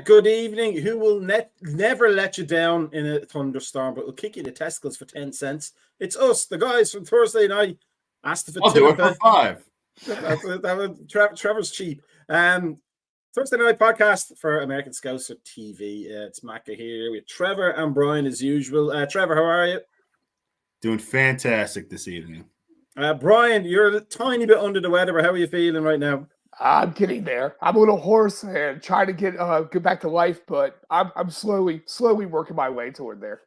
Good evening. Who will never let you down in a thunderstorm, but will kick you the testicles for 10 cents? It's us, the guys from Thursday night. ASTV. I'll do it for $5. Trevor's cheap. Thursday night podcast for American Scouser TV. It's Macka here with Trevor and Brian as usual. Trevor, how are you? Doing fantastic this evening. Brian, you're a tiny bit under the weather, but how are you feeling right now? I'm getting there. I'm a little hoarse and trying to get back to life, but I'm slowly working my way toward there.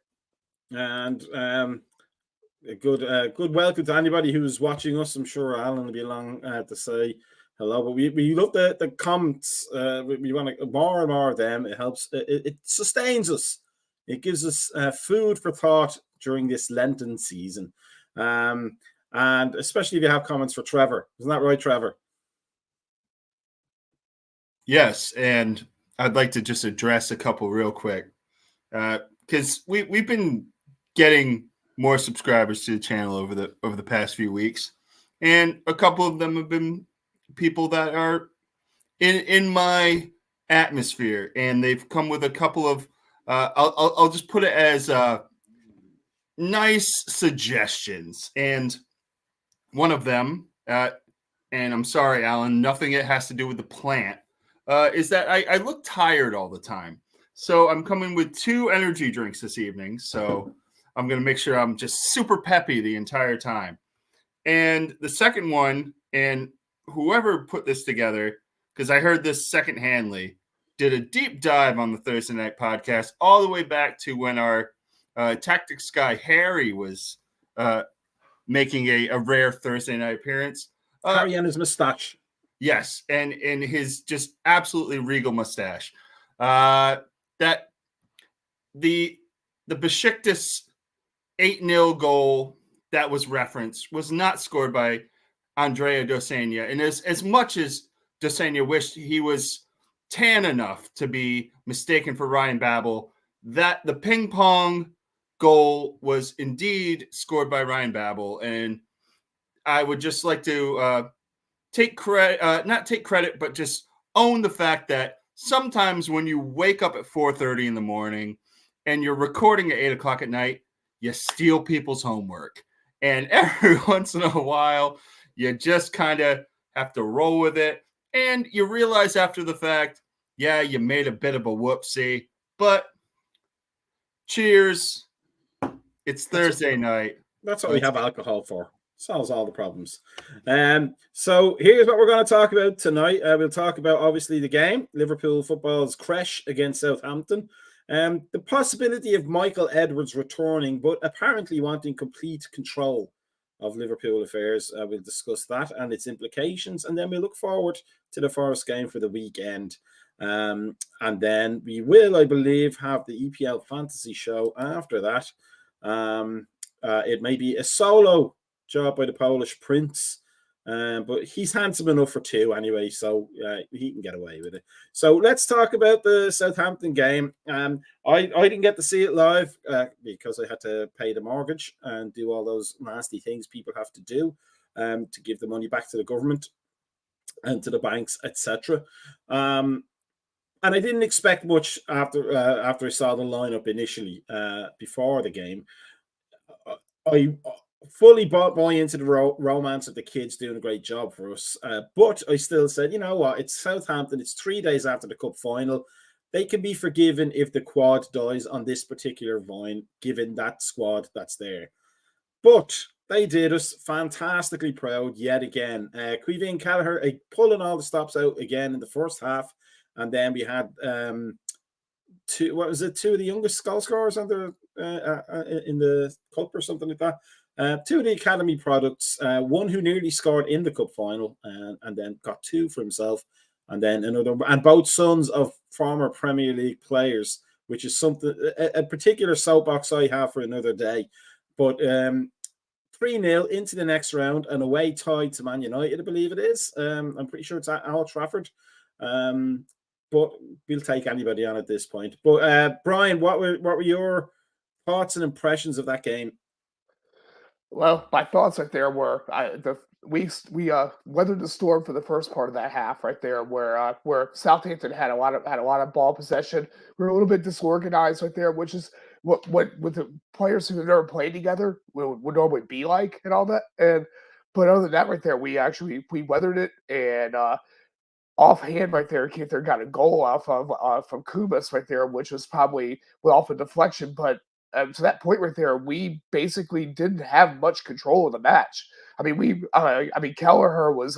And a good welcome to anybody who's watching us. I'm sure Alan will be along to say hello. But we love the comments. We want more and more of them. It helps. It sustains us. It gives us food for thought during this Lenten season. And especially if you have comments for Trevor. Isn't that right, Trevor? Yes, and I'd like to just address a couple real quick because we've been getting more subscribers to the channel over the past few weeks, and a couple of them have been people that are in my atmosphere, and they've come with a couple of I'll just put it as nice suggestions, and one of them, and I'm sorry, Alan, nothing it has to do with the plant. Is that I look tired all the time. So I'm coming with 2 energy drinks this evening. So I'm going to make sure I'm just super peppy the entire time. And the second one, and whoever put this together, because I heard this secondhandly, did a deep dive on the Thursday night podcast all the way back to when our tactics guy Harry was making a rare Thursday night appearance. Harry and his mustache. Yes, and in his just absolutely regal mustache. That the Besiktas 8-0 goal that was referenced was not scored by Andrea Dosenia. And as much as Dosenia wished he was tan enough to be mistaken for Ryan Babel, that the ping pong goal was indeed scored by Ryan Babel. And I would just like to take credit, not take credit, but just own the fact that sometimes when you wake up at 4:30 in the morning and you're recording at 8 o'clock at night, you steal people's homework. And every once in a while, you just kind of have to roll with it. And you realize after the fact, yeah, you made a bit of a whoopsie, but cheers. It's Thursday night. That's what we have alcohol for. Solves all the problems. So here's what we're going to talk about tonight. We'll talk about, obviously, the game, Liverpool football's crash against Southampton, the possibility of Michael Edwards returning, but apparently wanting complete control of Liverpool affairs. We'll discuss that and its implications, and then we'll look forward to the Forest game for the weekend. And then we will, I believe, have the EPL fantasy show after that. It may be a solo job by the Polish prince, but he's handsome enough for 2 anyway, so he can get away with it. So let's talk about the Southampton game. I didn't get to see it live because I had to pay the mortgage and do all those nasty things people have to do to give the money back to the government and to the banks, etc. And I didn't expect much after I saw the lineup initially before the game. I fully buy into the romance of the kids doing a great job for us. But I still said, you know what? It's Southampton. It's 3 days after the cup final. They can be forgiven if the quad dies on this particular vine, given that squad that's there. But they did us fantastically proud yet again. Queevy and Callagher pulling all the stops out again in the first half. And then we had 2 of the youngest goal scorers in the cup or something like that. 2 of the academy products, one who nearly scored in the cup final and then got 2 for himself, and then another, and both sons of former Premier League players, which is something, a particular soapbox I have for another day. But 3-0 into the next round, and away tied to Man United, I believe it is. I'm pretty sure it's at Old Trafford. But we'll take anybody on at this point. But Brian, what were your thoughts and impressions of that game? Well, my thoughts right there were we weathered the storm for the first part of that half right there, where Southampton had a lot of ball possession. We were a little bit disorganized right there, which is what with the players who have never played together would normally be like and all that. But other than that, right there, we weathered it, and offhand right there, Keith got a goal off of from Kubas right there, which was probably off a deflection. But to that point right there, we basically didn't have much control of the match. I mean, Kelleher was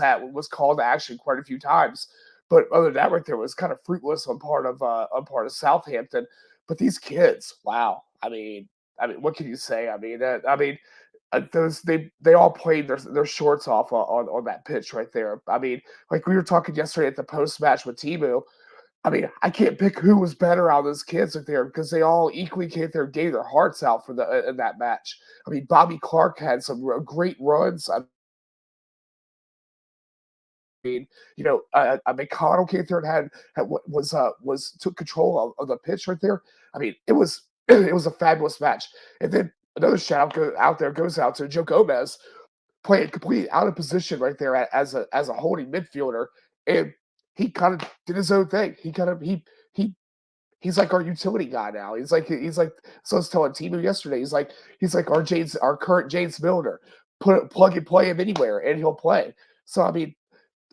called to action quite a few times, but other than that, right there was kind of fruitless on part of Southampton. But these kids, wow! What can you say? Those they all played their shorts off on that pitch right there. I mean, like we were talking yesterday at the post match with Timo. I mean, I can't pick who was better out of those kids right there because they all equally gave their hearts out for in that match. I mean, Bobby Clark had some great runs. I mean, McConnell came there and took control of the pitch right there. I mean, it was a fabulous match. And then another shout goes out to Joe Gomez, playing completely out of position right there as a holding midfielder, and he kind of did his own thing. He's like our utility guy now. He's like so I was telling Timo yesterday. He's like our current James Milner. Plug and play him anywhere, and he'll play. So I mean,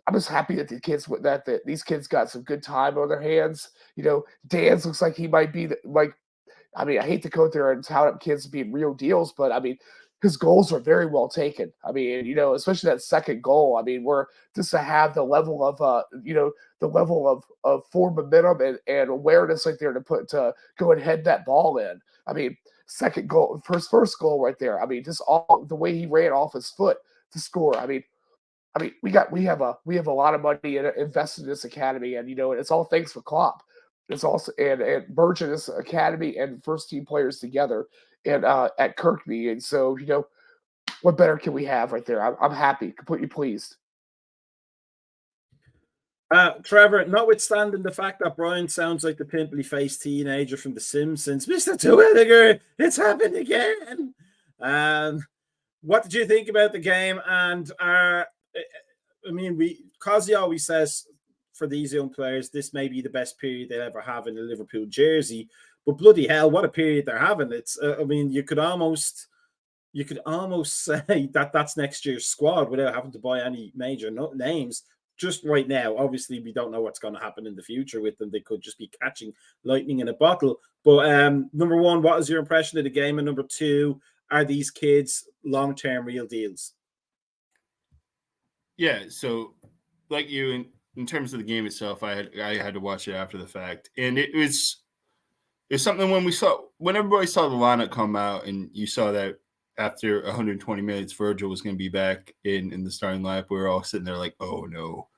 I'm just happy that these kids got some good time on their hands. Dan's looks like he might be I mean, I hate to go there and tout up kids being real deals, but I mean, his goals are very well taken. I mean, especially that second goal. I mean, we're just to have the level of form momentum and awareness right there to go and head that ball in. I mean, second goal, first goal right there. I mean, just all the way he ran off his foot to score. I mean, we have a lot of money invested in this academy, and it's all thanks for Klopp. It's also and merging this academy and first team players together and at Kirkby, and so what better can we have right there? I'm happy, completely pleased. Trevor, notwithstanding the fact that Brian sounds like the pimply faced teenager from The Simpsons, Mr. Terwilliger, it's happened again. What did you think about the game? And Cosy always says for these young players, this may be the best period they'll ever have in a Liverpool jersey. But bloody hell, what a period they're having! It's, you could almost say that that's next year's squad without having to buy any major names. Just right now, obviously, we don't know what's going to happen in the future with them. They could just be catching lightning in a bottle. But number one, what is your impression of the game? And number two, are these kids long-term real deals? Yeah, so like you, in terms of the game itself, I had to watch it after the fact, and it's something when everybody saw the lineup come out, and you saw that after 120 minutes, Virgil was going to be back in the starting lineup. We were all sitting there like, oh no,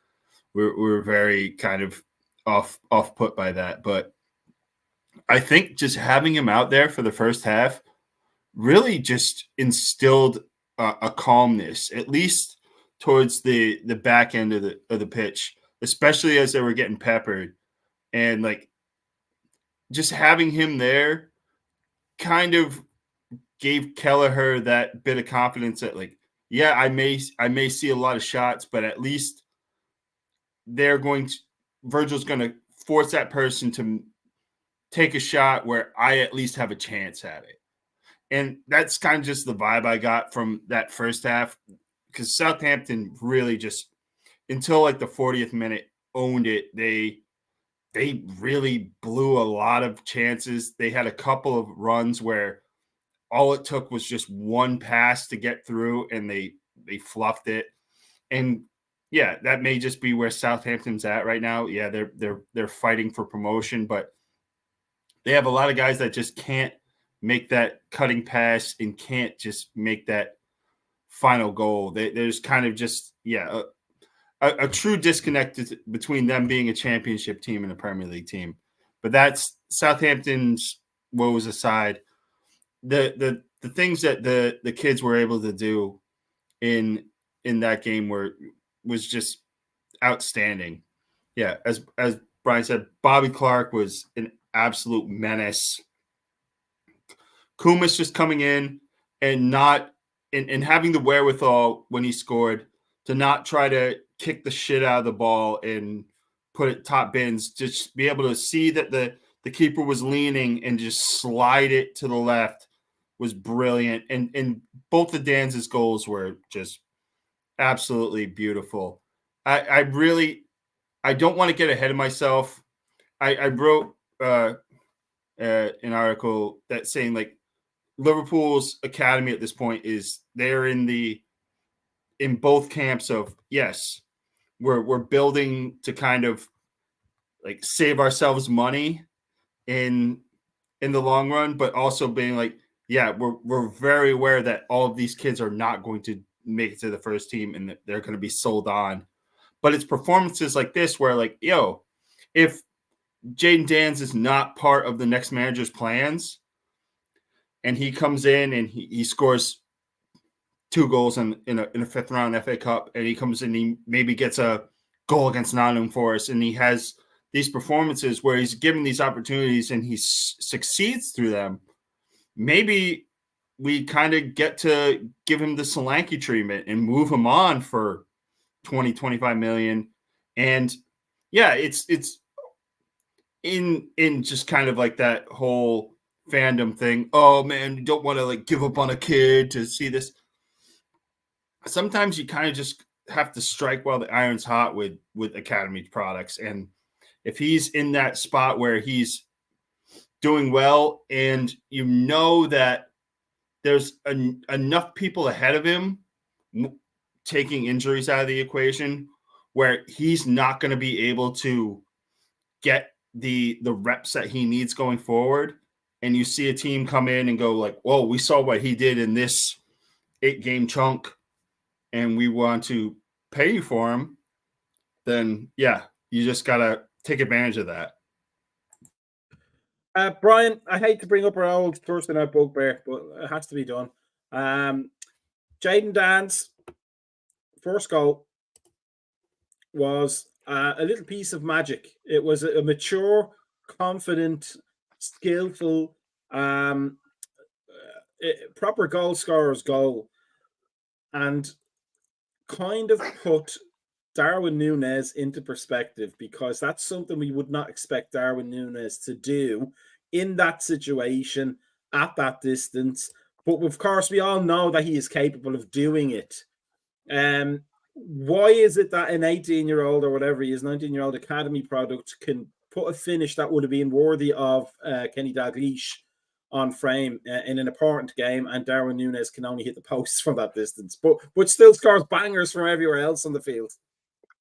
we're very kind of off put by that. But I think just having him out there for the first half really just instilled a calmness, at least towards the back end of the pitch, especially as they were getting peppered, and like just having him there kind of gave Kelleher that bit of confidence that, like, yeah, I may see a lot of shots, but at least Virgil's going to force that person to take a shot where I at least have a chance at it. And that's kind of just the vibe I got from that first half, because Southampton really just, until like the 40th minute, owned it. They really blew a lot of chances. They had a couple of runs where all it took was just one pass to get through, and they fluffed it. And yeah, that may just be where Southampton's at right now. Yeah, they're fighting for promotion, but they have a lot of guys that just can't make that cutting pass and can't just make that final goal. There's kind of just a true disconnect between them being a championship team and a Premier League team. But that's Southampton's woes aside. The things that the kids were able to do in that game was just outstanding. Yeah, as Brian said, Bobby Clark was an absolute menace. Kumas just coming in and having the wherewithal when he scored to not try to kick the shit out of the ball and put it top bins, just be able to see that the keeper was leaning and just slide it to the left was brilliant. And both of Dan's goals were just absolutely beautiful. I don't want to get ahead of myself. I wrote an article that saying like Liverpool's academy at this point is they're in both camps of, yes, we're building to kind of like save ourselves money in the long run, but also being like, yeah, we're very aware that all of these kids are not going to make it to the first team and that they're going to be sold on. But it's performances like this where like, yo, if Jayden Danns is not part of the next manager's plans and he comes in and he scores 2 goals in a fifth round FA Cup, and he comes in, he maybe gets a goal against Nottingham Forest, and he has these performances where he's given these opportunities and he succeeds through them, maybe we kind of get to give him the Solanke treatment and move him on for 20-25 million. And yeah, it's in just kind of like that whole fandom thing. Oh man, you don't want to like give up on a kid to see this. Sometimes you kind of just have to strike while the iron's hot with academy products. And if he's in that spot where he's doing well and you know that there's enough people ahead of him taking injuries out of the equation where he's not going to be able to get the reps that he needs going forward, and you see a team come in and go like, whoa, we saw what he did in this 8-game chunk and we want to pay you for him, then yeah, you just got to take advantage of that. Brian, I hate to bring up our old Thursday night bugbear, but it has to be done. Jayden Danns' first goal was a little piece of magic. It was a mature, confident, skillful, proper goal scorer's goal, and kind of put Darwin Núñez into perspective, because that's something we would not expect Darwin Núñez to do in that situation at that distance. But of course, we all know that he is capable of doing it. Why is it that an 18-year-old or whatever he is, 19-year-old academy product can put a finish that would have been worthy of Kenny Dalglish on frame in an important game, and Darwin Núñez can only hit the posts from that distance, but still scores bangers from everywhere else on the field?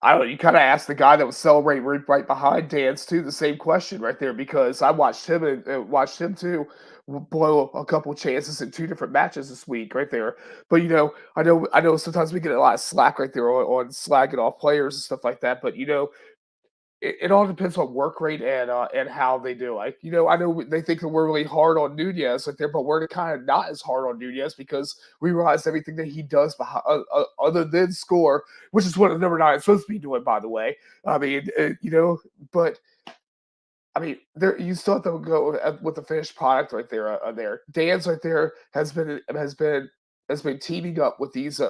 I don't know, you kind of asked the guy that was celebrating right behind Danns too the same question right there, because I watched him and watched him too blow a couple chances in 2 different matches this week right there. But I know sometimes we get a lot of slack right there on slacking off players and stuff like that. But it all depends on work rate and how they do. Like, I know they think that we're really hard on Núñez right there, but we're kind of not as hard on Núñez because we realize everything that he does behind, other than score, which is what a number 9 is supposed to be doing, by the way. I mean, but I mean, there you still have to go with the finished product right there. Danns right there has been teaming up with these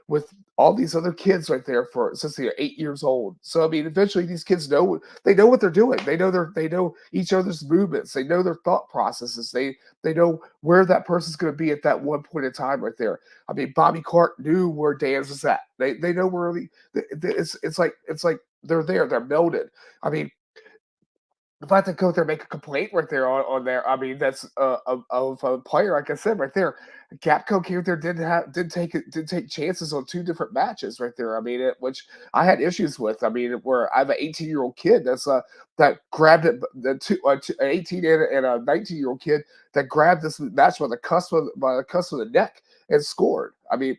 with all these other kids right there since they're 8 years old. So I mean, eventually these kids know what they're doing. They know each other's movements. They know their thought processes. They know where that person's going to be at that one point in time right there. I mean, Bobby Clark knew where Danns was at. They know where it's like they're there. They're melded. I mean, if I have to go there and make a complaint right there on there, I mean, that's of a player, like I said, right there. Gapco came there, did take chances on 2 different matches right there. I mean, which I had issues with. I mean, where I have an 18-year-old kid that grabbed it, an 18 and a 19-year-old kid that grabbed this match by the cusp of the neck and scored. I mean,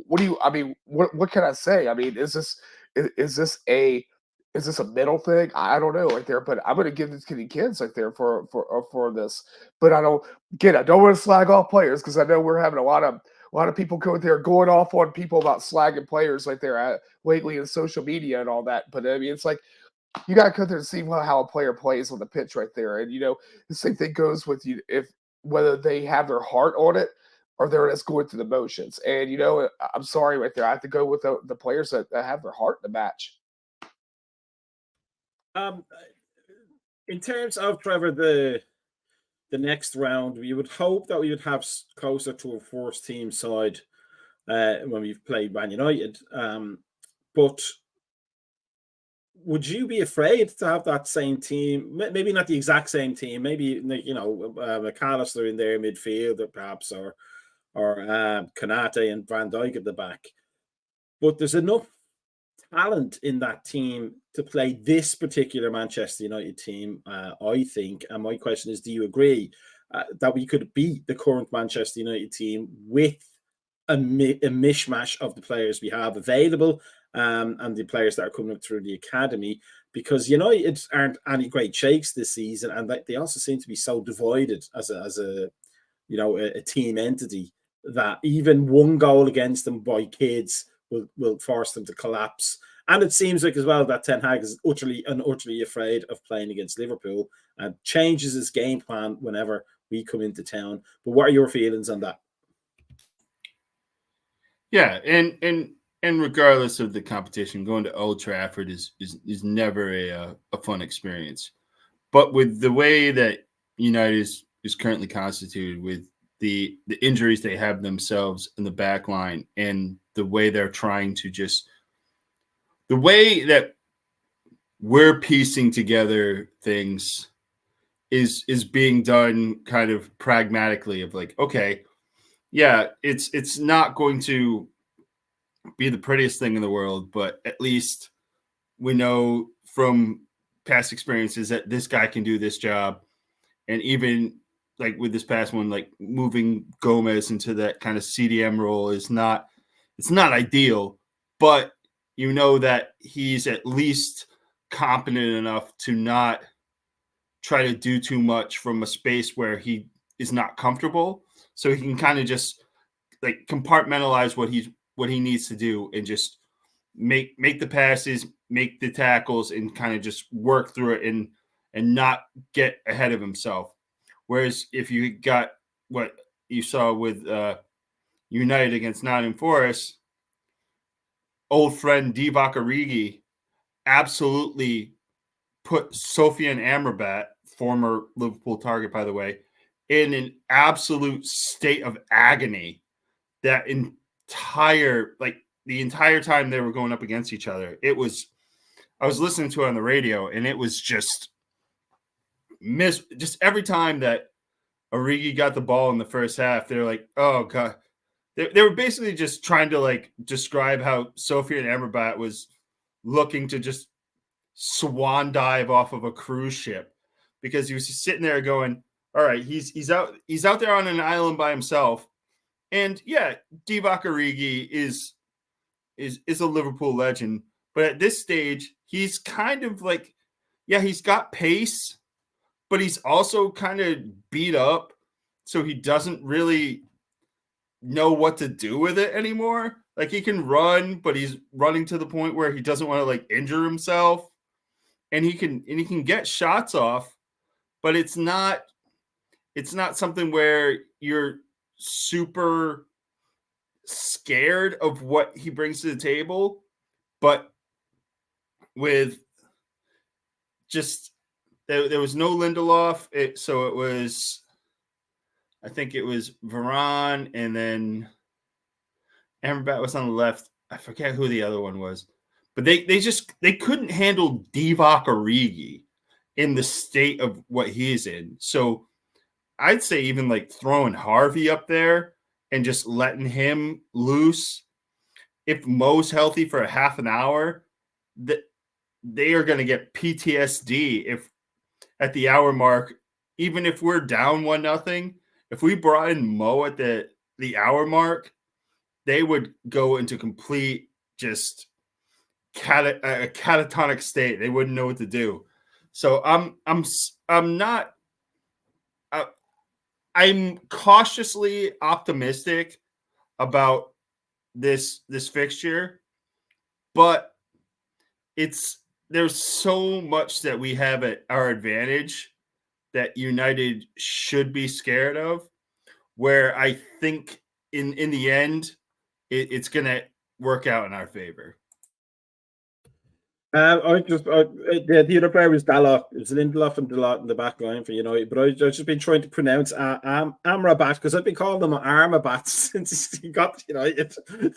what can I say? I mean, is this a middle thing? I don't know right there, but I'm going to give this to the kids right there for this. But I don't want to slag off players, because I know we're having a lot of people going off on people about slagging players right there lately in social media and all that. But I mean, it's like you got to go there and see how a player plays on the pitch right there. And the same thing goes with whether they have their heart on it or they're just going through the motions. And I'm sorry, right there, I have to go with the players that have their heart in the match. In terms of Trevor, the next round, we would hope that we would have closer to a first team side when we've played Man United. But would you be afraid to have that same team? Maybe not the exact same team. Maybe McAllister in there midfield, perhaps, or Konate and Van Dijk at the back. But there's enough talent in that team to play this particular Manchester United team, I think. And my question is, do you agree that we could beat the current Manchester United team with a mishmash of the players we have available and the players that are coming up through the academy? Because United aren't any great shakes this season, and they also seem to be so divided as a team entity that even one goal against them by kids will force them to collapse. And it seems like as well that Ten Hag is utterly afraid of playing against Liverpool and changes his game plan whenever we come into town. But what are your feelings on that? Yeah, and regardless of the competition, going to Old Trafford is never a fun experience. But with the way that United is currently constituted, with the injuries they have themselves in the back line, and the way they're trying to the way that we're piecing together things is being done kind of pragmatically of like, okay, yeah, it's not going to be the prettiest thing in the world, but at least we know from past experiences that this guy can do this job. And even like with this past one, like moving Gomez into that kind of CDM role it's not ideal, but that he's at least competent enough to not try to do too much from a space where he is not comfortable. So he can kind of just like compartmentalize what he needs to do and just make the passes, make the tackles, and kind of just work through it and not get ahead of himself. Whereas if you got what you saw with United against Nottingham Forest, old friend Divock Origi absolutely put Sofian Amrabat, former Liverpool target, by the way, in an absolute state of agony. That the entire time they were going up against each other, I was listening to it on the radio, and it was just every time that Origi got the ball in the first half, they're like, oh god. They were basically just trying to like describe how Sofian Amrabat was looking to just swan dive off of a cruise ship, because he was just sitting there going, all right, he's out there on an island by himself. And yeah, Divock Origi is a Liverpool legend, but at this stage, he's kind of like, yeah, he's got pace, but he's also kind of beat up, so he doesn't really know what to do with it anymore. Like he can run, but he's running to the point where he doesn't want to like injure himself, and he can get shots off, but it's not something where you're super scared of what he brings to the table. But with just there was no Lindelof, so it was, I think it was Varane, and then Amrabat was on the left. I forget who the other one was, but they couldn't handle Divock Origi in the state of what he's in. So I'd say even like throwing Harvey up there and just letting him loose. If Mo's healthy for a half an hour, that they are going to get PTSD if at the hour mark, even if we're down 1-0, if we brought in Mo at the hour mark, they would go into complete just a catatonic state. They wouldn't know what to do. So I'm cautiously optimistic about this fixture, but there's so much that we have at our advantage that United should be scared of, where I think in the end, it's going to work out in our favor. The other player was Dalot. It was Lindelof and Dalot in the back line for United. But I've just been trying to pronounce Amrabat because I've been calling him Armabat since he got United.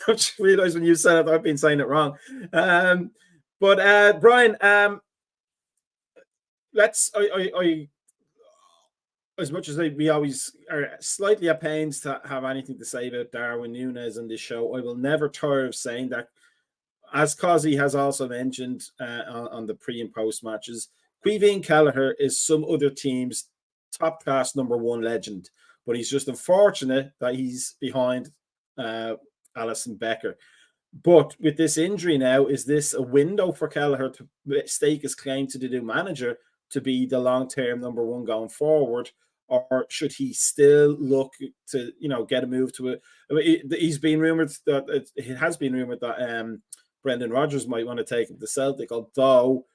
I've just realised when you said it, I've been saying it wrong. But Brian, as much as we always are slightly at pains to have anything to say about Darwin Núñez in this show, I will never tire of saying that. As Causey has also mentioned on the pre and post matches, Quiveen Kelleher is some other team's top class number one legend, but he's just unfortunate that he's behind Alisson Becker. But with this injury now, is this a window for Kelleher to stake his claim to the new manager to be the long-term number one going forward? Or should he still look to, get a move to it? I mean, he's been rumored that it has been rumored that Brendan Rodgers might want to take him to Celtic, although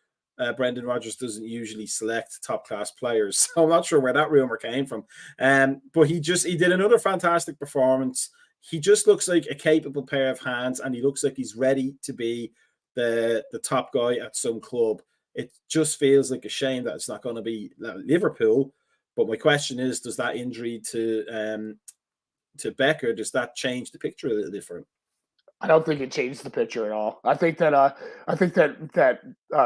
Brendan Rodgers doesn't usually select top-class players. So I'm not sure where that rumor came from. But he did another fantastic performance. He just looks like a capable pair of hands, and he looks like he's ready to be the top guy at some club. It just feels like a shame that it's not going to be Liverpool. But my question is, does that injury to Becker, does that change the picture a little different? I don't think it changed the picture at all. I think that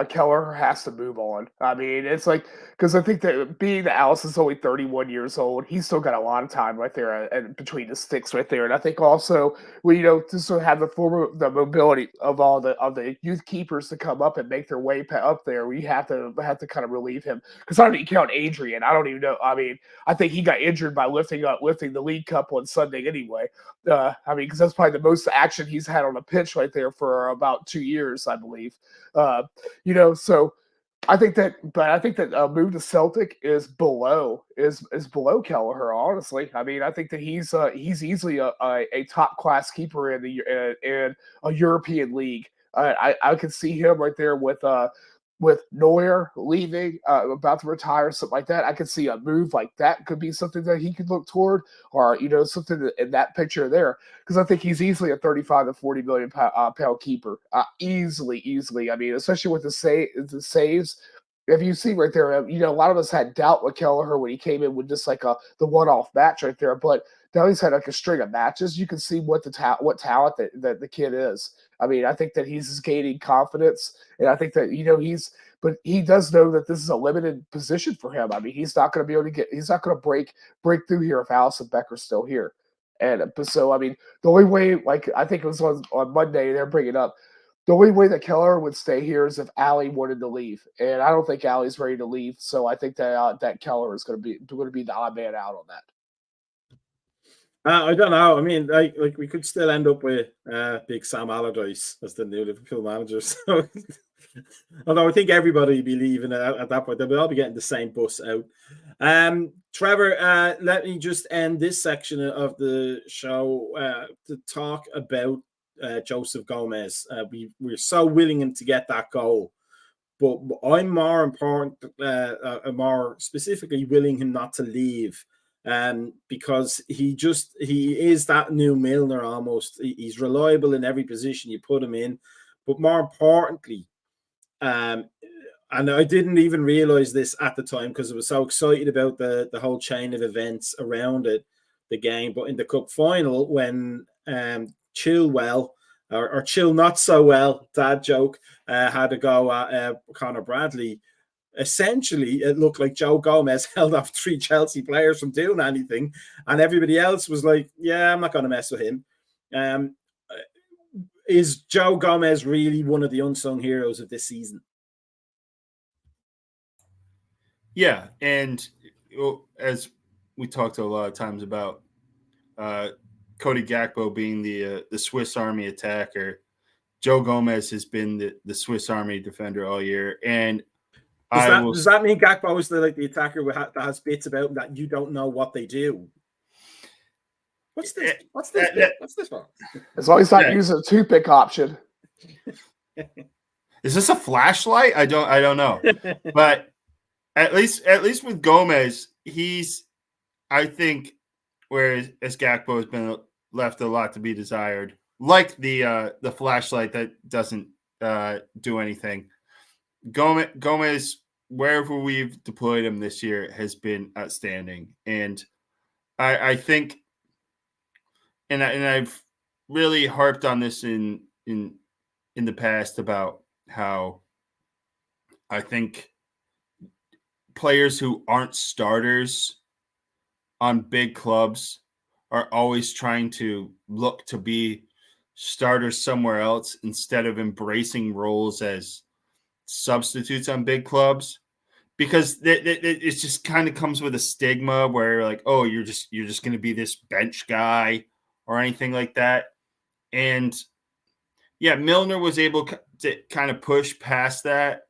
Kelleher has to move on. I mean, it's like, because I think that being that Alisson's only 31 years old, he's still got a lot of time right there and between the sticks right there. And I think also, to sort of have the mobility of all the youth keepers to come up and make their way up there, we have to kind of relieve him. Because I don't even count Adrian. I don't even know. I mean, I think he got injured by lifting the League Cup on Sunday anyway. Because that's probably the most action he's had on a pitch right there for about 2 years, I believe. So I think that a move to Celtic is below Kelleher. Honestly, I mean, I think that he's easily a top class keeper in a European league. I could see him right there with Neuer leaving, about to retire, something like that. I could see a move like that could be something that he could look toward, or something in that picture there, because I think he's easily a 35 to 40 million pound keeper, easily. I mean, especially with the saves. If you see right there, a lot of us had doubt with Kelleher when he came in with just like the one-off match right there, but now he's had like a string of matches. You can see what talent that the kid is. I mean, I think that he's gaining confidence, and I think that but he does know that this is a limited position for him. I mean, he's not going to break through here if Alisson Becker's still here. And so, I mean, the only way, like I think it was on Monday, they're bringing up, the only way that Kelleher would stay here is if Ali wanted to leave, and I don't think Ali's ready to leave. So I think that Kelleher is going to be the odd man out on that. I don't know. I mean, like we could still end up with Big Sam Allardyce as the new Liverpool manager. So, although I think everybody will be leaving at that point, they'll all be getting the same bus out. Trevor, let me just end this section of the show to talk about Joseph Gomez. We're so willing him to get that goal, but I'm more specifically willing him not to leave. Because he is that new Milner almost. He's reliable in every position you put him in, but more importantly, and I didn't even realize this at the time because I was so excited about the whole chain of events around it, the game. But in the cup final, when Chilwell or Chill Not So Well, dad joke, had a go at Conor Bradley. Essentially, it looked like Joe Gomez held off 3 Chelsea players from doing anything, and everybody else was like, yeah, I'm not going to mess with him. Is Joe Gomez really one of the unsung heroes of this season? Yeah, and as we talked a lot of times about Cody Gakpo being the Swiss Army attacker, Joe Gomez has been the Swiss Army defender all year, and does that mean Gakpo is the attacker that has bits about him that you don't know what they do? What's this? What's this one? As long as not using a toothpick option. Is this a flashlight? I don't know. But at least with Gomez, he's, I think, whereas Gakpo has been left a lot to be desired. Like the flashlight that doesn't do anything. Gomez, wherever we've deployed him this year, has been outstanding, and I think, and I've really harped on this in the past about how I think players who aren't starters on big clubs are always trying to look to be starters somewhere else instead of embracing roles as substitutes on big clubs, because it just kind of comes with a stigma where you're like, oh, you're just going to be this bench guy or anything like that. And yeah, Milner was able to kind of push past that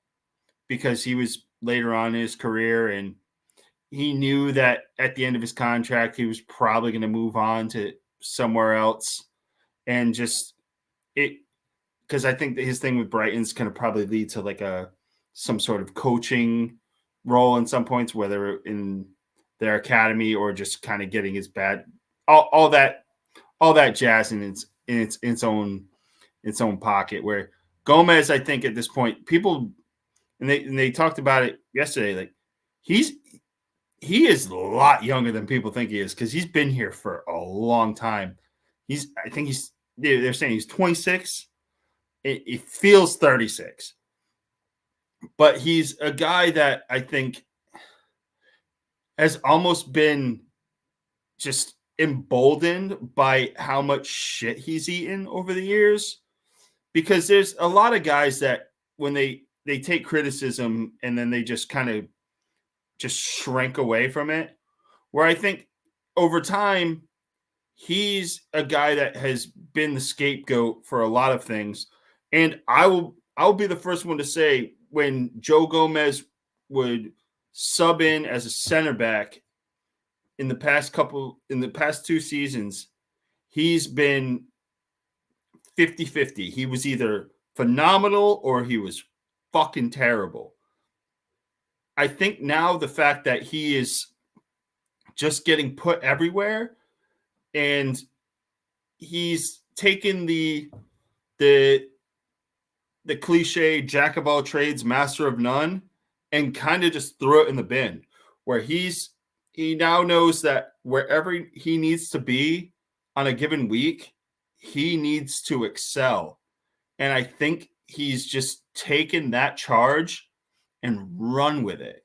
because he was later on in his career, and he knew that at the end of his contract, he was probably going to move on to somewhere else. And just it, because I think that his thing with Brighton's going to probably lead to like some sort of coaching role in some points, whether in their academy or just kind of getting his all that jazz in its own pocket. Where Gomez, I think at this point, people and they talked about it yesterday, like he is a lot younger than people think he is, because he's been here for a long time. They're saying he's 26. It feels 36. But he's a guy that I think has almost been just emboldened by how much shit he's eaten over the years. Because there's a lot of guys that when they take criticism and then they just kind of just shrink away from it, where I think over time, he's a guy that has been the scapegoat for a lot of things. And I'll be the first one to say, when Joe Gomez would sub in as a center back in the past 2 seasons, he's been 50-50. He was either phenomenal or he was fucking terrible. I think now the fact that he is just getting put everywhere, and he's taken the cliche jack of all trades, master of none, and kind of just threw it in the bin, where he now knows that wherever he needs to be on a given week, he needs to excel. And I think he's just taken that charge and run with it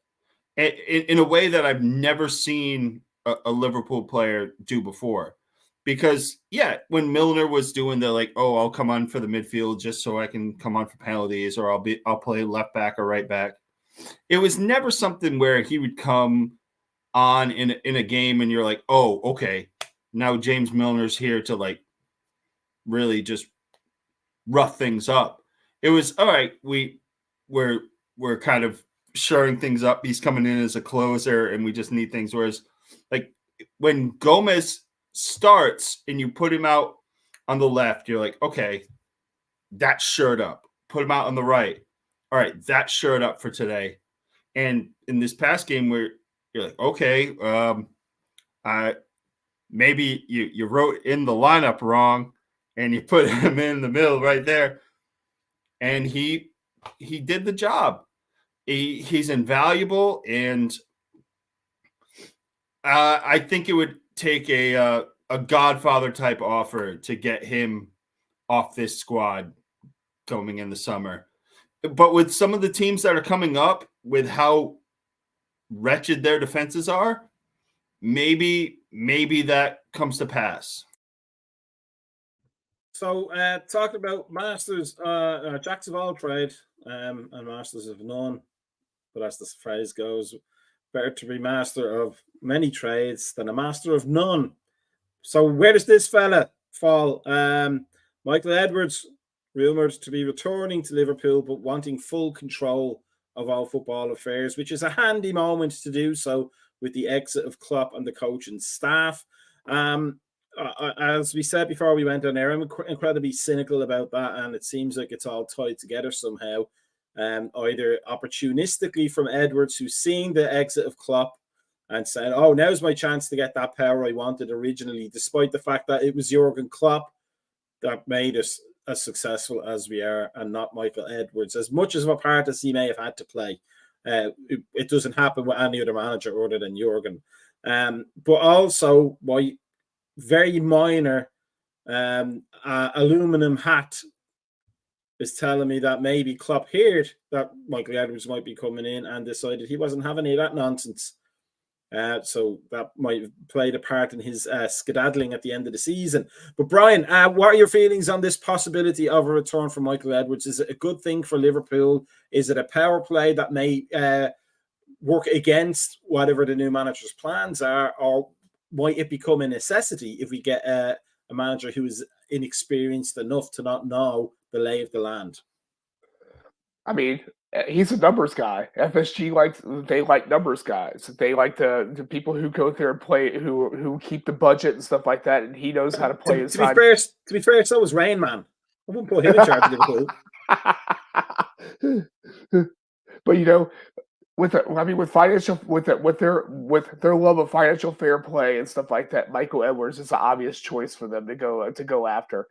in a way that I've never seen a Liverpool player do before. Because, yeah, when Milner was doing the like, oh, I'll come on for the midfield just so I can come on for penalties, or I'll play left back or right back, it was never something where he would come on in a game and you're like, oh, okay, now James Milner's here to like really just rough things up. It was, all right, we're kind of shoring things up. He's coming in as a closer and we just need things. Whereas like when Gomez starts and you put him out on the left, you're like, okay, that's shored up. Put him out on the right. All right, that's shored up for today. And in this past game where you're like, okay, maybe you wrote in the lineup wrong and you put him in the middle right there. And he did the job. He's invaluable, and I think it would take a Godfather type offer to get him off this squad coming in the summer. But with some of the teams that are coming up, with how wretched their defenses are, maybe that comes to pass. So, talking about masters, jacks of all trade and masters of none, but as the phrase goes, better to be master of many trades than a master of none. So, where does this fella fall? Michael Edwards, rumoured to be returning to Liverpool, but wanting full control of all football affairs, which is a handy moment to do so with the exit of Klopp and the coach and staff. As we said before we went on air, I'm incredibly cynical about that, and it seems like it's all tied together somehow. Either opportunistically from Edwards, who's seeing the exit of Klopp and said, "Oh, now's my chance to get that power I wanted originally," despite the fact that it was Jurgen Klopp that made us as successful as we are, and not Michael Edwards. As much as of a part as he may have had to play, it doesn't happen with any other manager other than Jurgen. But also, my very minor aluminum hat is telling me that maybe Klopp heard that Michael Edwards might be coming in and decided he wasn't having any of that nonsense. So that might have played a part in his skedaddling at the end of the season. But Brian, what are your feelings on this possibility of a return from Michael Edwards? Is it a good thing for Liverpool? Is it a power play that may work against whatever the new manager's plans are? Or might it become a necessity if we get a manager who is inexperienced enough to not know the lay of the land? I mean, he's a numbers guy. FSG they like numbers guys. They like the people who go there and play, who keep the budget and stuff like that. And he knows how to play his side. To be fair, so was Rain Man. I wouldn't put him in charge of Liverpool. But you know, with their love of financial fair play and stuff like that, Michael Edwards is an obvious choice for them to go after.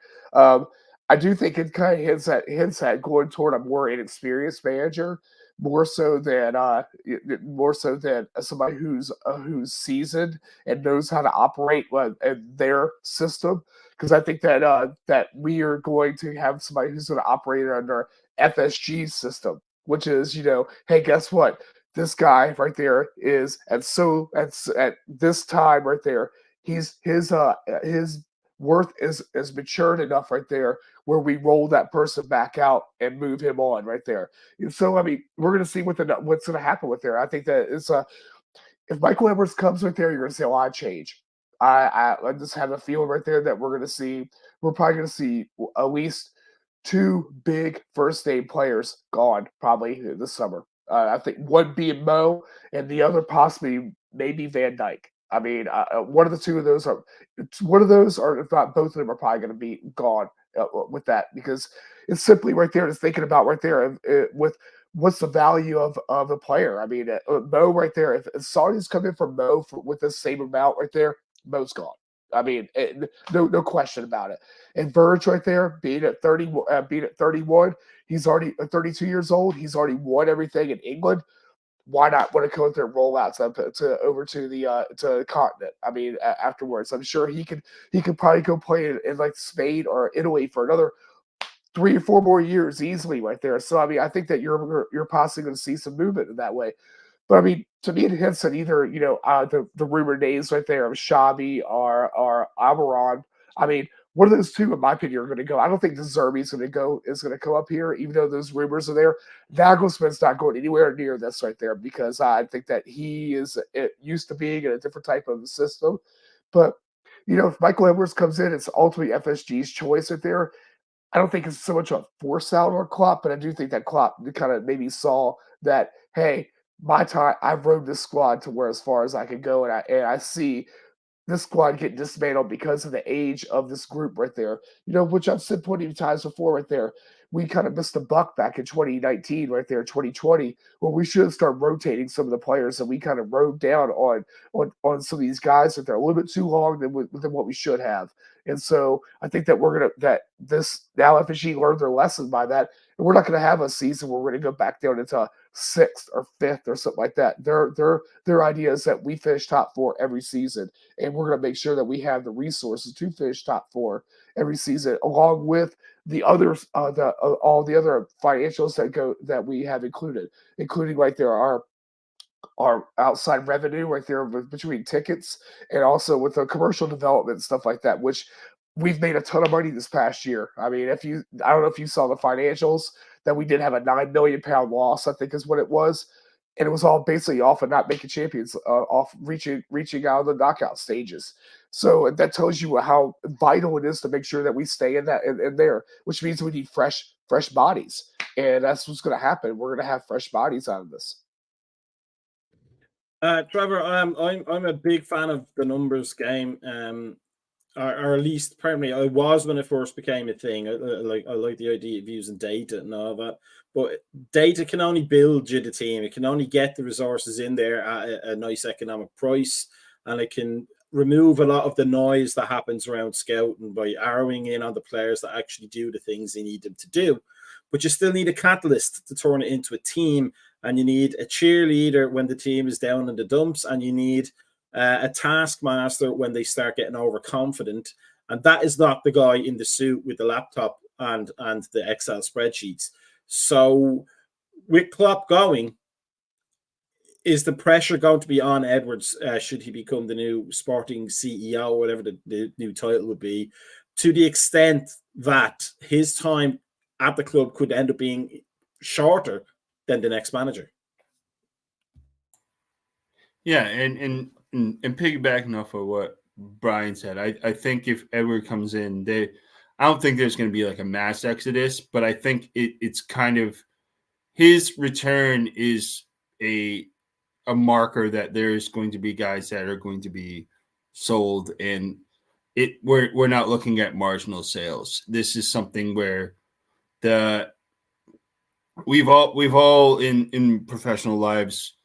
I do think it kind of hints at going toward a more inexperienced manager, more so than somebody who's seasoned and knows how to operate in their system. Because I think that we are going to have somebody who's going to operate under FSG's system, which is, hey, guess what? This guy right there is at this time right there, his worth is matured enough right there where we roll that person back out and move him on right there. And so, I mean, we're going to see what's going to happen with there. I think that if Michael Edwards comes right there, you're going to see a lot of change. I just have a feeling right there that we're probably going to see at least 2 big first name players gone probably this summer. I think one being Mo and the other possibly maybe Van Dijk. I mean, one of those, or if not both of them, are probably going to be gone with that, because it's simply right there just thinking about right there with what's the value of a player. I mean, Mo right there, if Saudi's come in for Mo with the same amount right there, Mo's gone. I mean, no question about it. And Verge right there, being at 31, he's already 32 years old. He's already won everything in England. Why not want to go there and roll out over to the continent? I mean, afterwards, I'm sure he could probably go play in like Spain or Italy for another 3 or 4 more years easily right there. So I mean, I think that you're possibly going to see some movement in that way. But I mean, to me, it hints at either the rumored names right there of Xavi or Almiron. I mean, one of those two, in my opinion, are going to go. I don't think De Zerbi is going to come up here, even though those rumors are there. Nagelsmann's not going anywhere near this right there, because I think that he is used to being in a different type of system. But if Michael Edwards comes in, it's ultimately FSG's choice right there. I don't think it's so much a force out or Klopp, but I do think that Klopp kind of maybe saw that, hey, my time, I've rode this squad to where as far as I could go, and I see this squad get dismantled because of the age of this group right there. Which I've said plenty of times before right there. We kind of missed the buck back in 2019 right there, 2020, where we should have started rotating some of the players, and we kind of rode down on some of these guys that they're a little bit too long than what we should have. And so I think that this now FSG learned their lesson by that, and we're not gonna have a season where we're gonna go back down into 6th or 5th or something like that. Their idea is that we finish top 4 every season, and we're gonna make sure that we have the resources to finish top 4 every season, along with the others, all the other financials that we have including right there our outside revenue right there between tickets and also with the commercial development and stuff like that, which we've made a ton of money this past year. I mean, I don't know if you saw the financials, that we did have a £9 million loss, I think is what it was. And it was all basically off of not making champions, off reaching out of the knockout stages. So that tells you how vital it is to make sure that we stay in there, which means we need fresh bodies. And that's what's going to happen. We're going to have fresh bodies out of this. Trevor, I'm a big fan of the numbers game. or at least permanently. I was when it first became a thing. I like the idea of using data and all that, but data can only build you the team. It can only get the resources in there at a nice economic price, and it can remove a lot of the noise that happens around scouting by arrowing in on the players that actually do the things they need them to do. But you still need a catalyst to turn it into a team, and you need a cheerleader when the team is down in the dumps, and you need a taskmaster when they start getting overconfident. And that is not the guy in the suit with the laptop and the Excel spreadsheets. So with Klopp going, is the pressure going to be on Edwards, should he become the new sporting CEO, or whatever the new title would be, to the extent that his time at the club could end up being shorter than the next manager? Yeah, and piggybacking off of what Brian said, I think if Edward comes in, I don't think there's going to be like a mass exodus, but I think it's kind of his return is a marker that there's going to be guys that are going to be sold, and we're not looking at marginal sales. This is something where we've all in professional lives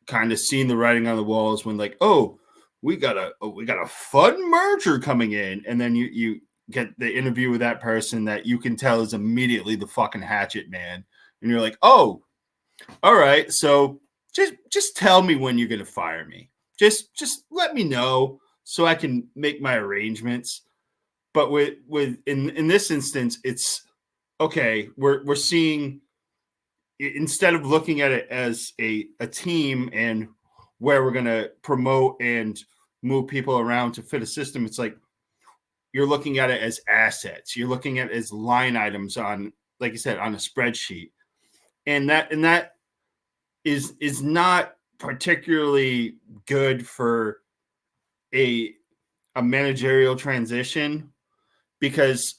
kind of seen the writing on the walls when, like, oh, we got a fun merger coming in, and then you get the interview with that person that you can tell is immediately the fucking hatchet man, and you're like, oh, all right, so just tell me when you're gonna fire me. Just let me know so I can make my arrangements. But with in this instance, it's okay. We're seeing, instead of looking at it as a team and where we're going to promote and move people around to fit a system, it's like you're looking at it as assets. You're looking at it as line items on, like you said, on a spreadsheet. And that is not particularly good for a managerial transition, because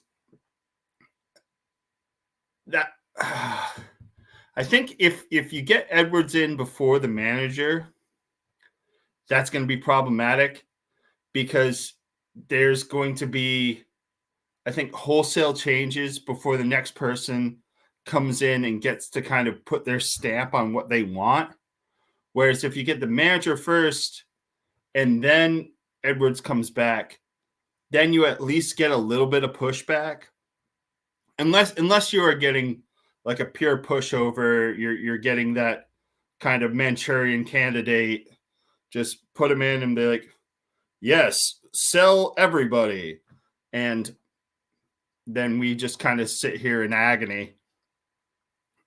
that I think if you get Edwards in before the manager, that's going to be problematic, because there's going to be, I think, wholesale changes before the next person comes in and gets to kind of put their stamp on what they want. Whereas if you get the manager first and then Edwards comes back, then you at least get a little bit of pushback. Unless you are getting like a pure pushover, you're getting that kind of Manchurian candidate, just put him in and be like, yes, sell everybody. And then we just kind of sit here in agony.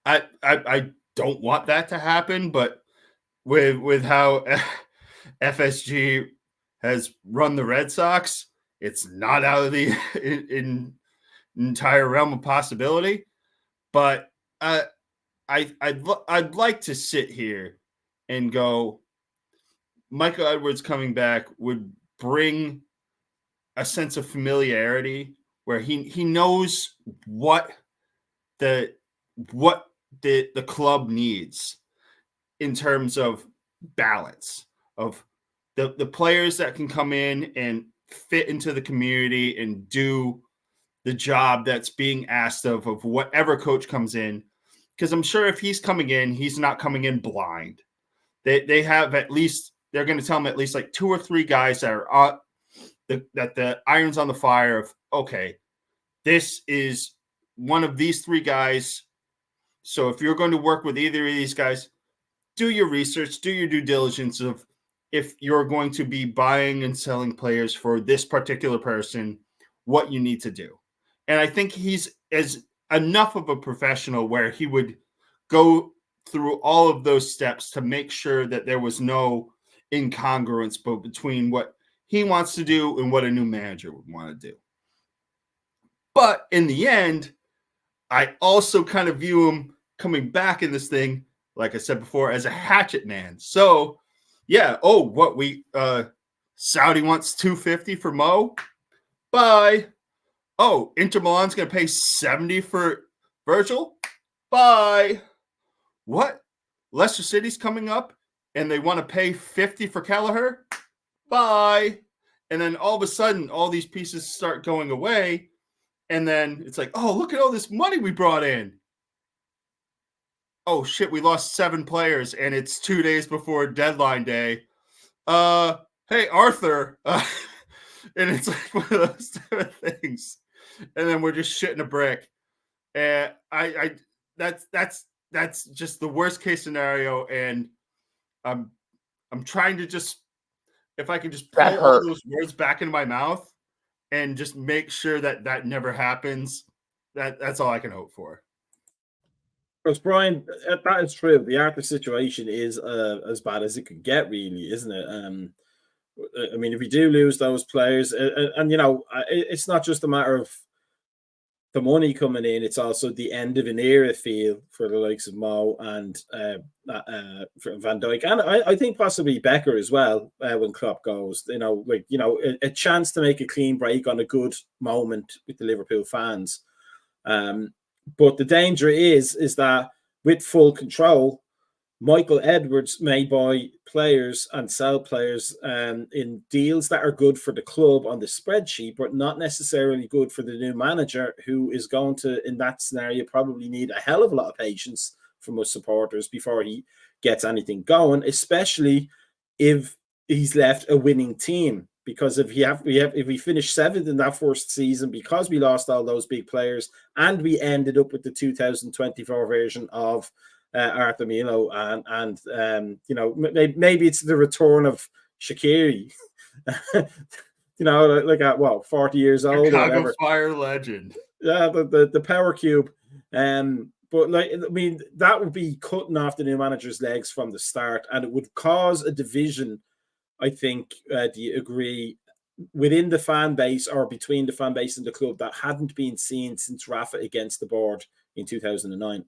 I don't want that to happen, but with how FSG has run the Red Sox, it's not out of the entire realm of possibility. But I'd like to sit here and go, Michael Edwards coming back would bring a sense of familiarity where he knows what the club needs in terms of balance of the players that can come in and fit into the community and do the job that's being asked of whatever coach comes in. Because I'm sure if he's coming in, he's not coming in blind. They have at least, they're going to tell him at least like 2 or 3 guys that are that the iron's on the fire of, okay, this is one of these 3 guys. So if you're going to work with either of these guys, do your research, do your due diligence of if you're going to be buying and selling players for this particular person, what you need to do. And I think he's as enough of a professional where he would go through all of those steps to make sure that there was no incongruence between what he wants to do and what a new manager would want to do. But in the end, I also kind of view him coming back in this thing, like I said before, as a hatchet man. So, yeah, Saudi wants $250 for Mo. Bye. Oh, Inter Milan's going to pay $70 for Virgil? Bye. What? Leicester City's coming up and they want to pay $50 for Kelleher? Bye. And then all of a sudden, all these pieces start going away. And then it's like, oh, look at all this money we brought in. Oh, shit, we lost 7 players, and it's 2 days before deadline day. Hey, Arthur. And it's like one of those type of things. And then we're just shitting a brick. And that's just the worst case scenario. And I'm trying to just, if I can just pull all those words back into my mouth and just make sure that never happens, that's all I can hope for. Because Brian, that is true. The Arthur situation is as bad as it could get, really, isn't it? I mean, if we do lose those players, and it's not just a matter of the money coming in; it's also the end of an era feel for the likes of Mo and Van Dijk, and I think possibly Becker as well when Klopp goes. A chance to make a clean break on a good moment with the Liverpool fans. But the danger is that with full control, Michael Edwards may buy players and sell players in deals that are good for the club on the spreadsheet, but not necessarily good for the new manager, who is going to, in that scenario, probably need a hell of a lot of patience from us supporters before he gets anything going, especially if he's left a winning team. Because if we finish 7th in that first season because we lost all those big players and we ended up with the 2024 version of Arthur Milo and maybe it's the return of Shaqiri, like at 40 years old, Chicago Fire legend. Yeah, the power cube. But that would be cutting off the new manager's legs from the start, and it would cause a division. I think, do you agree, within the fan base or between the fan base and the club that hadn't been seen since Rafa against the board in 2009?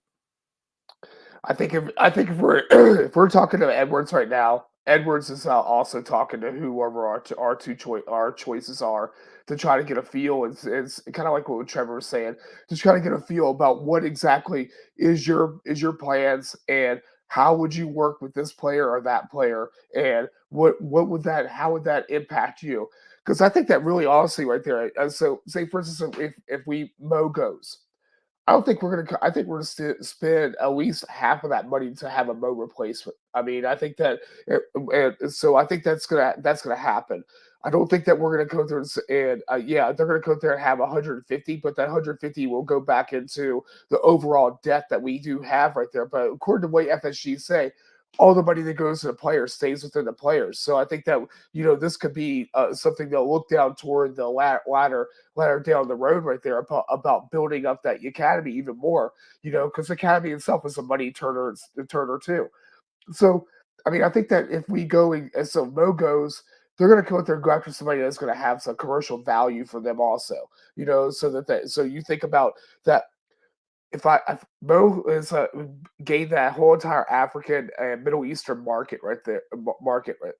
I think if we're if we're talking to Edwards right now, Edwards is also talking to whoever our choices are to try to get a feel. It's kind of like what Trevor was saying, to try to get a feel about what exactly is your plans and how would you work with this player or that player, and how would that impact you? Because I think that really honestly right there. So say for instance, if Mo goes, I think we're gonna spend at least half of that money to have a Mo replacement. I mean, I think that, so I think that's gonna happen. I don't think that we're gonna go through and they're gonna go there and have 150, but that 150 will go back into the overall debt that we do have right there. But according to what FSG say, all the money that goes to the players stays within the players. So I think that this could be something they'll look down toward the ladder down the road right there about building up that academy even more. Because the academy itself is a money turner too. So I mean, I think that if we go and so Mo goes, they're going to go out there and go after somebody that's going to have some commercial value for them also. So you think about that. If Mo is gained that whole entire African and Middle Eastern market right there,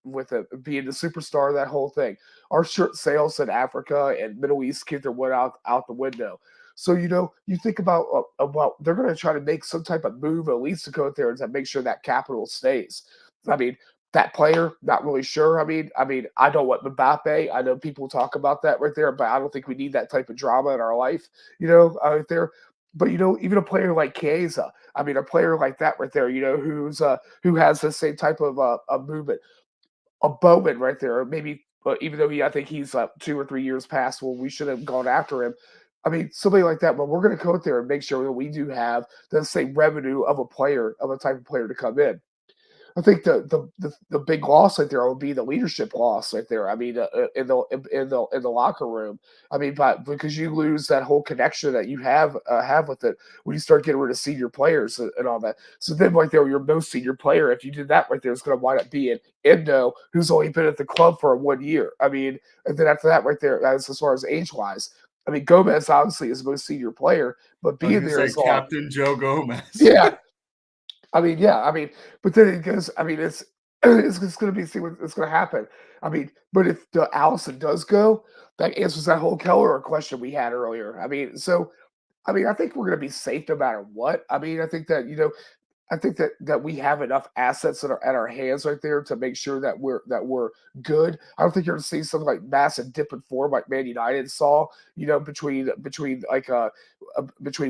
with it being the superstar of that whole thing, our shirt sales in Africa and Middle East get their wood out the window. So you think about they're going to try to make some type of move at least to go out there and to make sure that capital stays. I mean, that player, not really sure. I mean, I don't want Mbappe. I know people talk about that right there, but I don't think we need that type of drama in our life, out there. But even a player like Chiesa, I mean, a player like that right there, who has the same type of a movement, a Bowman right there, or maybe even though I think he's 2 or 3 years past, well, we should have gone after him. I mean, somebody like that. But we're going to go out there and make sure that we do have the same revenue of a type of player to come in. I think the big loss right there will be the leadership loss right there. I mean, in the locker room. I mean, because you lose that whole connection that you have with it when you start getting rid of senior players and all that. So then right there, your most senior player, if you did that right there, is going to wind up being Endo, who's only been at the club for 1 year. I mean, and then after that right there, as far as age wise. I mean, Gomez obviously is the most senior player, but being there is Captain Joe Gomez. Yeah. I mean, but then it goes. I mean, it's going to see what's going to happen. I mean, but if the Allison does go, that answers that whole Keller question we had earlier. I mean, I think we're going to be safe no matter what. I mean, I think that I think that we have enough assets at our hands right there to make sure that we're good. I don't think you're going to see something like massive dip in form like Man United saw, between between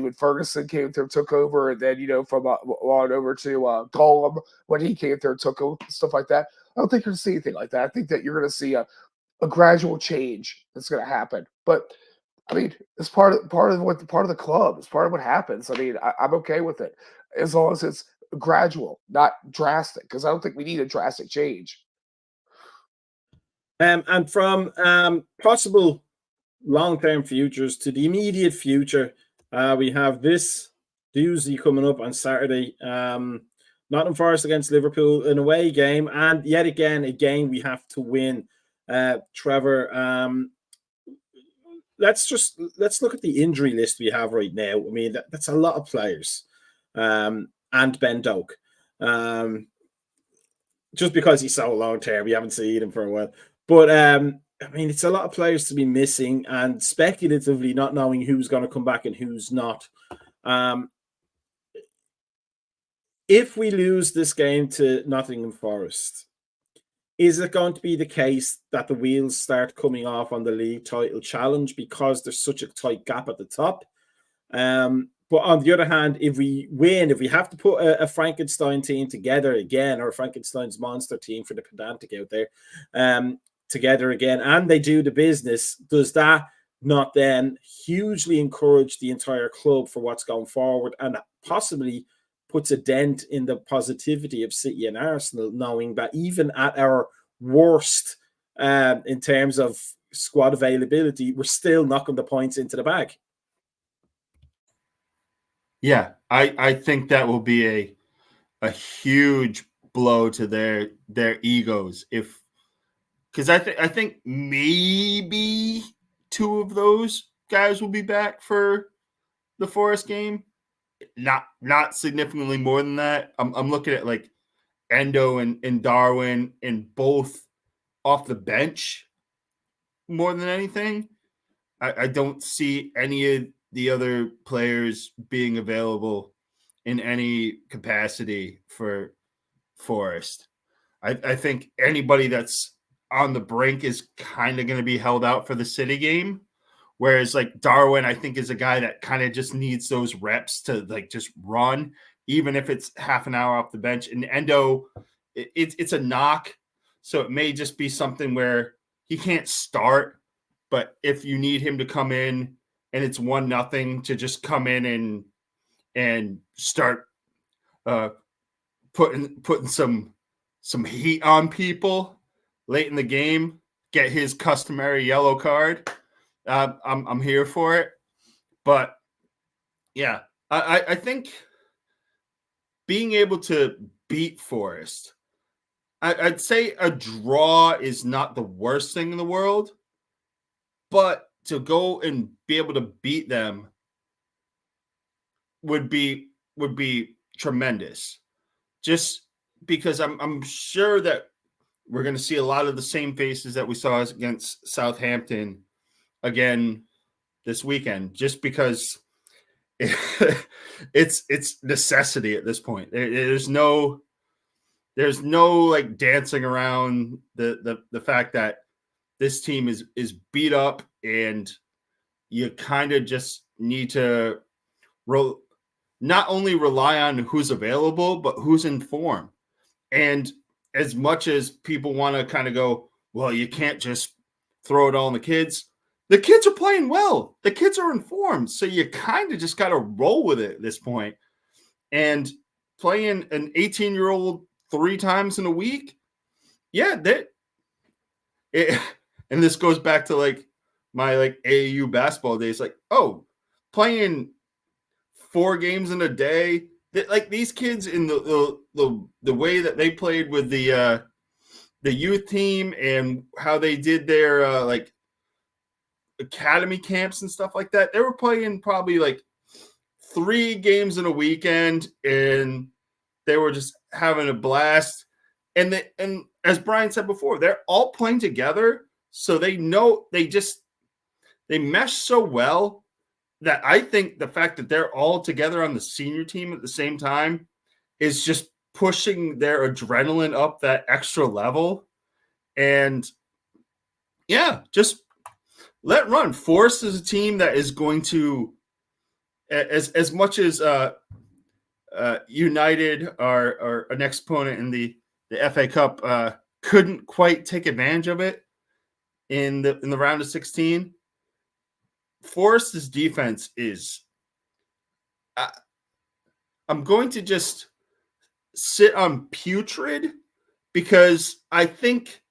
when Ferguson came through, took over, and then from on over to Golem when he came through, took over, stuff like that. I don't think you're going to see anything like that. I think that you're going to see a gradual change that's going to happen, but. I mean, it's part of the club. It's part of what happens. I mean, I'm okay with it as long as it's gradual, not drastic. Because I don't think we need a drastic change. And from possible long-term futures to the immediate future, we have this doozy coming up on Saturday. Nottingham Forest against Liverpool, an away game, and yet again a game we have to win. Trevor. Let's look at the injury list we have right now. I mean, that's a lot of players, and Ben Doak. Just because he's so long term, we haven't seen him for a while. But I mean, it's a lot of players to be missing, and speculatively not knowing who's going to come back and who's not. If we lose this game to Nottingham Forest, is it going to be the case that the wheels start coming off on the league title challenge because there's such a tight gap at the top? But on the other hand, if we win, if we have to put a Frankenstein team together again, or Frankenstein's monster team for the pedantic out there, together again, and they do the business, does that not then hugely encourage the entire club for what's going forward and possibly puts a dent in the positivity of City and Arsenal, knowing that even at our worst in terms of squad availability, we're still knocking the points into the bag? Yeah, I think that will be a huge blow to their egos because I think maybe two of those guys will be back for the Forest game. Not significantly more than that. I'm looking at like Endo and Darwin and both off the bench more than anything. I don't see any of the other players being available in any capacity for Forest. I think anybody that's on the brink is kind of going to be held out for the City game. Whereas like Darwin, I think is a guy that kind of just needs those reps to like just run, even if it's half an hour off the bench. And Endo, it's a knock. So it may just be something where he can't start, but if you need him to come in and it's 1-0 to just come in and start putting some heat on people late in the game, get his customary yellow card. I'm here for it. But yeah, I think being able to beat Forest, I'd say a draw is not the worst thing in the world, but to go and be able to beat them would be tremendous. Just because I'm sure that we're going to see a lot of the same faces that we saw against Southampton again this weekend, just because it's necessity at this point. There's no like dancing around the fact that this team is beat up, and you kind of just need to not only rely on who's available, but who's in form. And as much as people want to kind of go, well, you can't just throw it all on the kids. The kids are playing well. The kids are informed. So you kind of just got to roll with it at this point. And playing an 18-year-old 3 times in a week, yeah, and this goes back to like my like AAU basketball days. Like, oh, playing 4 games in a day. Like these kids in the way that they played with the youth team and how they did their like academy camps and stuff like that, they were playing probably like 3 games in a weekend, and they were just having a blast. And as Brian said before, they're all playing together, so they know they mesh so well that I think the fact that they're all together on the senior team at the same time is just pushing their adrenaline up that extra level. And yeah, just let run. Forest is a team that is going to, as much as United, our next opponent in the FA Cup, couldn't quite take advantage of it in the round of 16. Forest's defense is. I'm going to just sit on putrid, because I think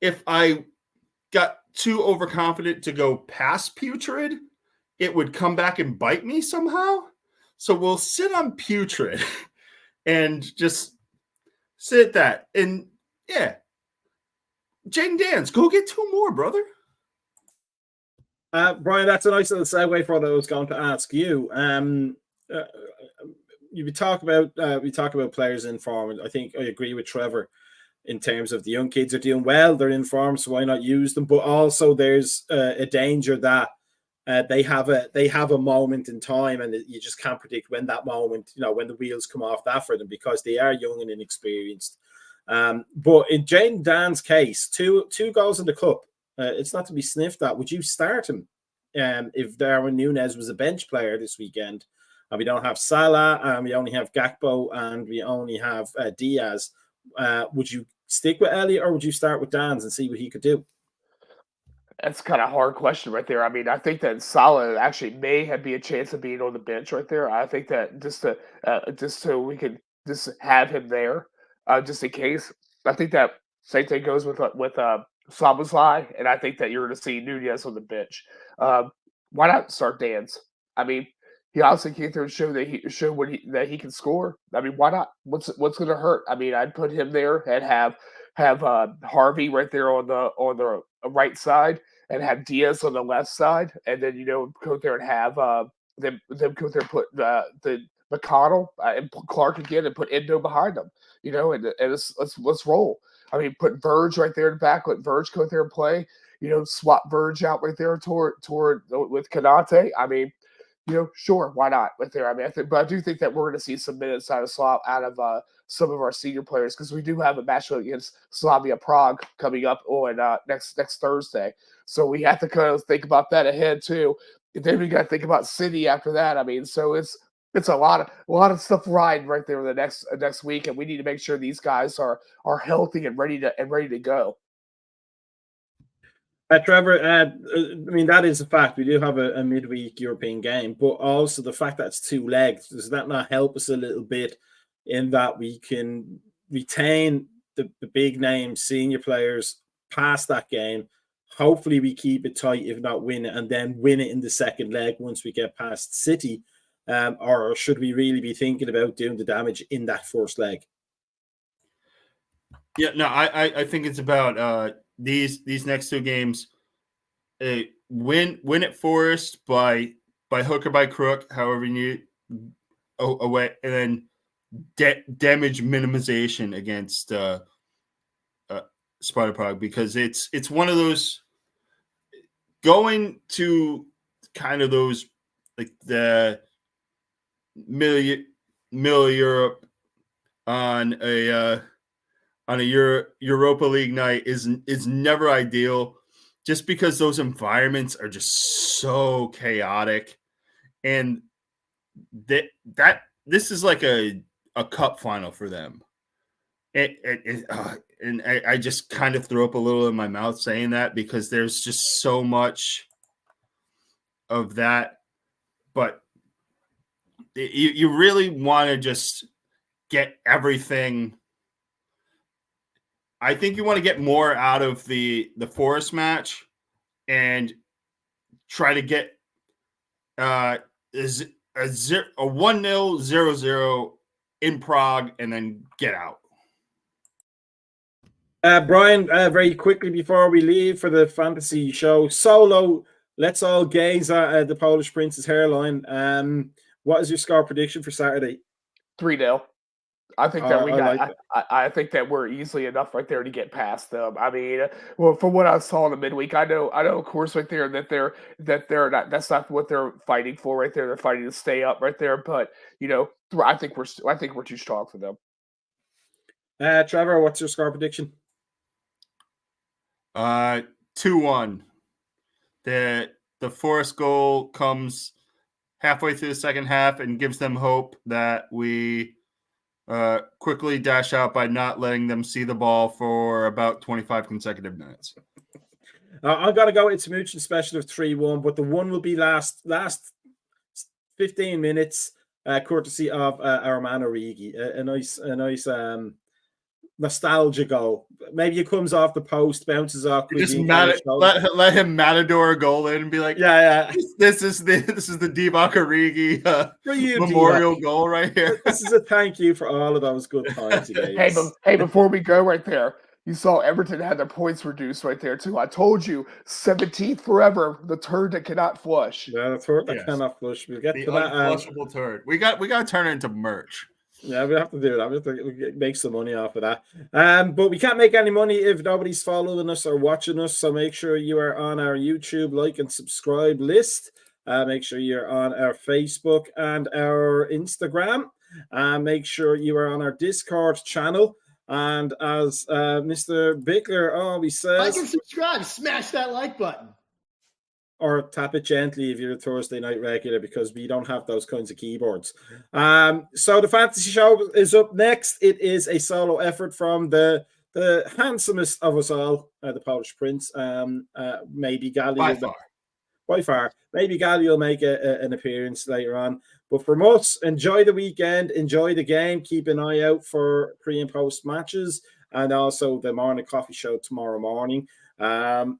if I got too overconfident to go past putrid, it would come back and bite me somehow. So we'll sit on putrid and just sit at that. And yeah, Jaden Dans, go get 2 more, brother. Brian, that's a nice little segue for what I was going to ask you. We talk about players in form. I think I agree with Trevor in terms of the young kids are doing well. They're in form, so why not use them? But also there's a danger that they have a moment in time, and you just can't predict when that moment, when the wheels come off that for them, because they are young and inexperienced. But in Jaden Dan's case, two goals in the cup, it's not to be sniffed at. Would you start him if Darwin Núñez was a bench player this weekend? And we don't have Salah, and we only have Gakpo, and we only have Diaz. Would you stick with Elliott, or would you start with Dans and see what he could do? That's kind of a hard question right there. I mean, I think that Salah actually may have be a chance of being on the bench right there. I think that just so we can just have him there, just in case. I think that same thing goes with Szoboszlai, and I think that you're going to see Núñez on the bench. Why not start Dans? I mean, he obviously came through and showed that he can score. I mean, why not? What's going to hurt? I mean, I'd put him there and have Harvey right there on the right side, and have Diaz on the left side, and then go there and have them go there and put the McConnell and put Clark again, and put Endo behind them. And let's roll. I mean, put Verge right there in the back. Let Verge go there and play. Swap Verge out right there toward with Kanate. I mean, sure, why not right there? I mean, but I do think that we're going to see some minutes out of some of our senior players, because we do have a matchup against Slavia Prague coming up on next Thursday. So we have to kind of think about that ahead too. And then we got to think about City after that. I mean, so it's a lot of stuff riding right there the next week, and we need to make sure these guys are healthy and ready to go. Trevor, I mean, that is a fact. We do have a midweek European game, but also the fact that it's 2 legs, does that not help us a little bit in that we can retain the big name senior players past that game? Hopefully we keep it tight, if not win it, and then win it in the second leg once we get past City. Or should we really be thinking about doing the damage in that first leg? Yeah, no, I think it's about these next 2 games. Win at Forest by hook or by crook, however you need away, and then damage minimization against Sparta Prague, because it's one of those going to kind of those like the middle Europe on a Europa League night is never ideal, just because those environments are just so chaotic, and that this is like a cup final for them. And I just kind of threw up a little in my mouth saying that, because there's just so much of that. But you really want to just get everything. I think you want to get more out of the Forest match and try to get a 1-0, 0-0 in Prague, and then get out. Brian, very quickly before we leave for the fantasy show solo, let's all gaze at the Polish Prince's hairline. What is your score prediction for Saturday? 3-0. I think that we I got. like it. I think that we're easily enough right there to get past them. I mean, well, from what I saw in the midweek, I know, of course, right there that they're not. That's not what they're fighting for right there. They're fighting to stay up right there. But I think we're too strong for them. Trevor, what's your score prediction? 2-1. The Forest goal comes halfway through the second half and gives them hope that we quickly dash out by not letting them see the ball for about 25 consecutive minutes. I've got to go. It's a mutual special of 3-1, but the one will be last 15 minutes, courtesy of our man Origi. A nice nostalgia goal. Maybe it comes off the post, bounces off. Just let him matador a goal in and be like, yeah. This is the Divock Origi memorial goal right here. This is a thank you for all of those good times. Hey, before we go right there, you saw Everton had their points reduced right there too. I told you, 17th forever, the turd that cannot flush. Yeah, the turd that cannot flush. We'll get the to that. Unflushable turd. We got to turn it into merch. Yeah, we have to do that. We have to make some money off of that. But we can't make any money if nobody's following us or watching us. So make sure you are on our YouTube like and subscribe list. Make sure you're on our Facebook and our Instagram. Make sure you are on our Discord channel. And as Mr. Bickler always says, like and subscribe, smash that like button. Or tap it gently if you're a Thursday night regular, because we don't have those kinds of keyboards. So the fantasy show is up next. It is a solo effort from the handsomest of us all, the Polish Prince. Maybe Gali. By far. Maybe Gali will make an appearance later on. But from us, enjoy the weekend, enjoy the game, keep an eye out for pre and post matches, and also the morning coffee show tomorrow morning. And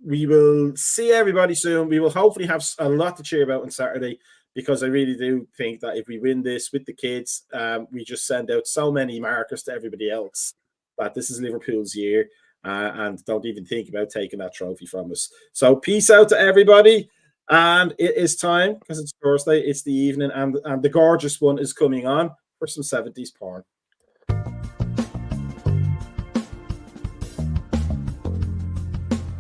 we will see everybody soon. We will hopefully have a lot to cheer about on Saturday, because I really do think that if we win this with the kids, we just send out so many markers to everybody else that this is Liverpool's year, and don't even think about taking that trophy from us. So peace out to everybody. And it is time, because it's Thursday, it's the evening, and the gorgeous one is coming on for some 70s porn.